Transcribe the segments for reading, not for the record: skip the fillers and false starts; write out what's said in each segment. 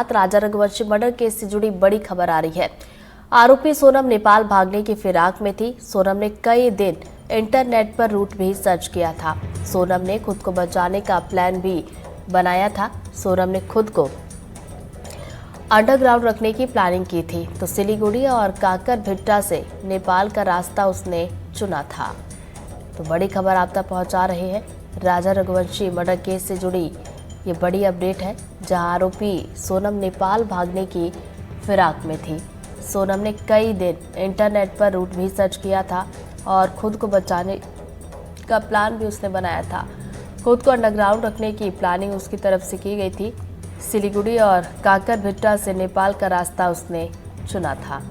राजा Raghuvanshi murder case से जुड़ी बड़ी खबर आ रही है। आरोपी सोनम नेपाल भागने की फिराक में थी। सोनम ने कई दिन इंटरनेट पर रूट भी सर्च किया था। सोनम ने खुद को बचाने का प्लान भी बनाया था। सोनम ने खुद को अंडरग्राउंड रखने की प्लानिंग की थी, तो सिलीगुड़ी और काकरभिट्टा से नेपाल का रास्ता उसने चुना था। तो बड़ी खबर आप तक पहुंचा रहे हैं। राजा रघुवंशी मर्डर केस से जुड़ी ये बड़ी अपडेट है, जहां आरोपी सोनम नेपाल भागने की फिराक में थी। सोनम ने कई दिन इंटरनेट पर रूट भी सर्च किया था और खुद को बचाने का प्लान भी उसने बनाया था। खुद को अंडरग्राउंड रखने की प्लानिंग उसकी तरफ से की गई थी। सिलीगुड़ी और काकरभिट्टा से नेपाल का रास्ता उसने चुना था।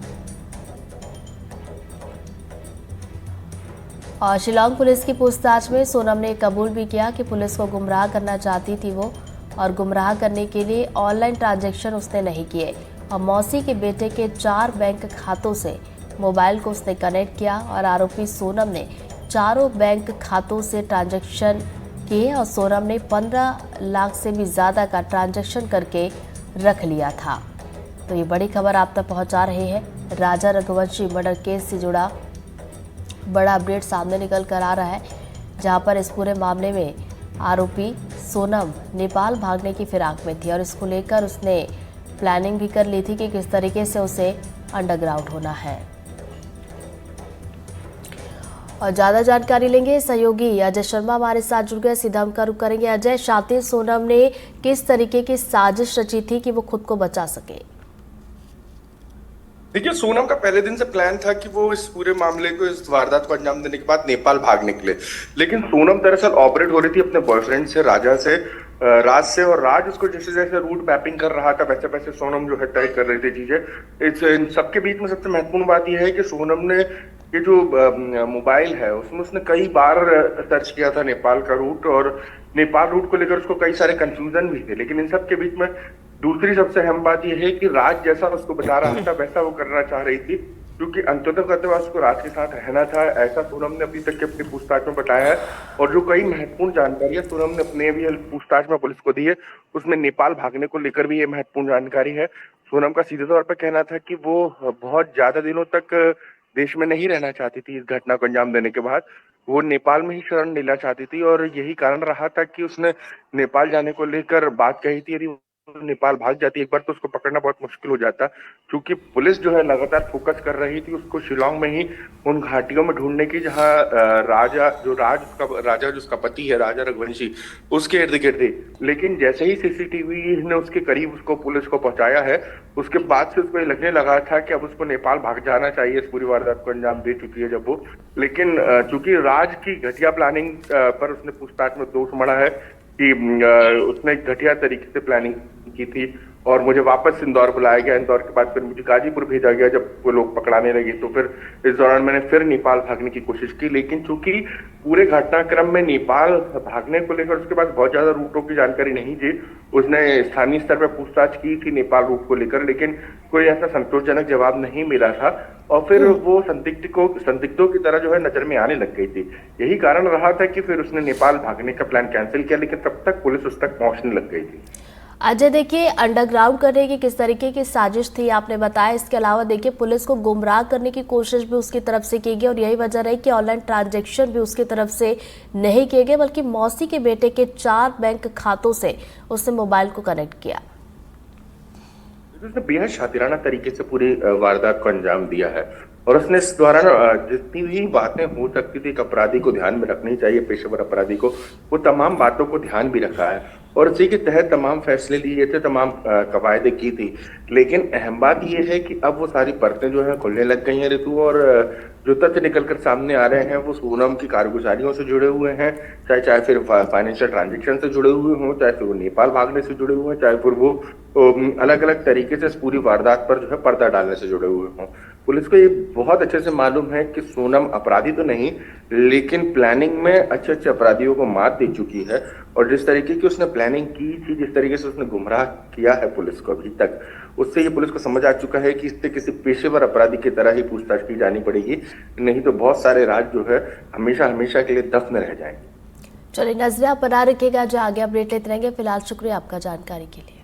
और शिलांग पुलिस की पूछताछ में सोनम ने कबूल भी किया कि पुलिस को गुमराह करना चाहती थी वो, और गुमराह करने के लिए ऑनलाइन ट्रांजैक्शन उसने नहीं किए और मौसी के बेटे के 4 बैंक खातों से मोबाइल को उसने कनेक्ट किया और आरोपी सोनम ने चारों बैंक खातों से ट्रांजैक्शन किए और सोनम ने 15 लाख से भी ज़्यादा का ट्रांजैक्शन करके रख लिया था। तो ये बड़ी खबर आप तक पहुंचा रहे हैं। राजा रघुवंशी मर्डर केस से जुड़ा बड़ा अपडेट सामने निकल कर आ रहा है, जहां पर इस पूरे मामले में आरोपी सोनम नेपाल भागने की फिराक में थी और इसको लेकर उसने प्लानिंग भी कर ली थी कि किस तरीके से उसे अंडरग्राउंड होना है। और ज़्यादा जानकारी लेंगे सहयोगी अजय शर्मा हमारे साथ जुड़ गए। सीधा हम का रुख करेंगे। अजय, शातिर सोनम ने किस तरीके की साजिश रची थी कि वो खुद को बचा सके? देखिए, सोनम का पहले दिन से प्लान था कि वो इस पूरे मामले को, इस वारदात को अंजाम देने के बाद नेपाल भाग निकले। लेकिन सोनम दरअसल ऑपरेट हो रही थी अपने बॉयफ्रेंड से, राज से, और राज उसको जैसे जैसे रूट मैपिंग कर रहा था वैसे वैसे सोनम जो है तय कर रही थी चीजें। इन सबके बीच में सबसे महत्वपूर्ण बात यह है कि सोनम ने ये जो मोबाइल है उसमें उसने कई बार सर्च किया था नेपाल का रूट, और नेपाल रूट को लेकर उसको कई सारे कंफ्यूजन भी थे। लेकिन इन सब के बीच में दूसरी सबसे अहम बात यह है कि राज जैसा उसको बता रहा था वैसा वो करना चाह रही थी, क्योंकि अंततः करते हुए उसको राज के साथ रहना था। ऐसा सोनम ने अभी तक की अपनी पूछताछ में बताया है। और जो कई महत्वपूर्ण जानकारी है सोनम ने अपने भी पूछताछ में पुलिस को दी है, उसमें नेपाल भागने को लेकर भी ये महत्वपूर्ण जानकारी है। सोनम का सीधे तौर पर कहना था कि वो बहुत ज्यादा दिनों तक देश में नहीं रहना चाहती थी। इस घटना को अंजाम देने के बाद वो नेपाल में ही शरण लेना चाहती थी, और यही कारण रहा था कि उसने नेपाल जाने को लेकर बात कही थी। यदि नेपाल भाग जाती एक बार तो उसको पकड़ना बहुत मुश्किल हो जाता, क्योंकि पुलिस जो है लगातार फोकस कर रही थी उसको शिलांग में ही उन घाटियों में ढूंढने की जहां राजा जिसका पति है राजा रघुवंशी, उसके इर्द गिर्द थी। लेकिन जैसे ही सीसीटीवी ने उसके करीब उसको पुलिस को पहुंचाया है, उसके बाद से उसको लगने लगा था कि अब उसको नेपाल भाग जाना चाहिए। इस पूरी वारदात को अंजाम दे चुकी है जब वो, लेकिन चूंकि राज की घटिया प्लानिंग पर उसने पूछताछ में दोष मढ़ा है कि उसने घटिया तरीके से प्लानिंग की थी और मुझे वापस इंदौर बुलाया गया। इंदौर के बाद फिर मुझे गाजीपुर भेजा गया जब वो लोग पकड़ाने लगे, तो फिर इस दौरान मैंने फिर नेपाल भागने की कोशिश की। लेकिन चूंकि पूरे घटनाक्रम में नेपाल भागने को लेकर उसके पास बहुत ज्यादा रूटों की जानकारी नहीं थी, उसने स्थानीय स्तर पर पूछताछ की थी नेपाल रूट को लेकर, लेकिन कोई ऐसा संतोषजनक जवाब नहीं मिला था। और फिर वो संदिग्धों की तरह जो है नजर में आने लग गई थी। यही कारण रहा था कि फिर उसने नेपाल भागने का प्लान कैंसिल किया, लेकिन तब तक पुलिस उस तक पहुंचने लग गई थी। अजय, देखिए, अंडरग्राउंड करने की किस तरीके की साजिश थी आपने बताया। इसके अलावा देखिए, पुलिस को गुमराह करने की कोशिश भी उसकी तरफ से की गई और यही वजह रही कि ऑनलाइन ट्रांजैक्शन भी उसकी तरफ से नहीं किए गए, बल्कि मौसी के बेटे के 4 बैंक खातों से उसने मोबाइल को कनेक्ट किया। उसने बेहद शातिराना तरीके से पूरी वारदात को अंजाम दिया है, और उसने इस दौरान जितनी भी बातें हो सकती थी एक अपराधी को ध्यान में रखनी चाहिए, पेशेवर अपराधी को, वो तमाम बातों को ध्यान भी रखा है और उसी के तहत तमाम फैसले लिए थे, तमाम कवायदें की थी। लेकिन अहम बात यह है कि अब वो सारी परतें जो है खुलने लग गई हैं ऋतु, और जो तथ्य निकलकर सामने आ रहे हैं वो सोनम की कारगुजारियों से जुड़े हुए हैं, चाहे फिर फाइनेंशियल ट्रांजेक्शन से जुड़े हुए हों, चाहे फिर वो नेपाल भागने से जुड़े हुए हैं, चाहे फिर वो अलग अलग तरीके से इस पूरी वारदात पर जो है पर्दा डालने से जुड़े हुए हों। पुलिस को ये बहुत अच्छे से मालूम है कि सोनम अपराधी तो नहीं, लेकिन प्लानिंग में अच्छे अच्छे अपराधियों को मात दे चुकी है, और जिस तरीके की उसने प्लानिंग की थी, जिस तरीके से उसने गुमराह किया है पुलिस को अभी तक, उससे ये पुलिस को समझ आ चुका है कि इससे किसी पेशेवर अपराधी की तरह ही पूछताछ की जानी पड़ेगी, नहीं तो बहुत सारे राज जो है हमेशा हमेशा के लिए दफ्न रह जाएंगे। चलिए, नजरें आप बना रखिएगा, जो आगे अपडेट लेते रहेंगे। फिलहाल शुक्रिया आपका जानकारी के लिए।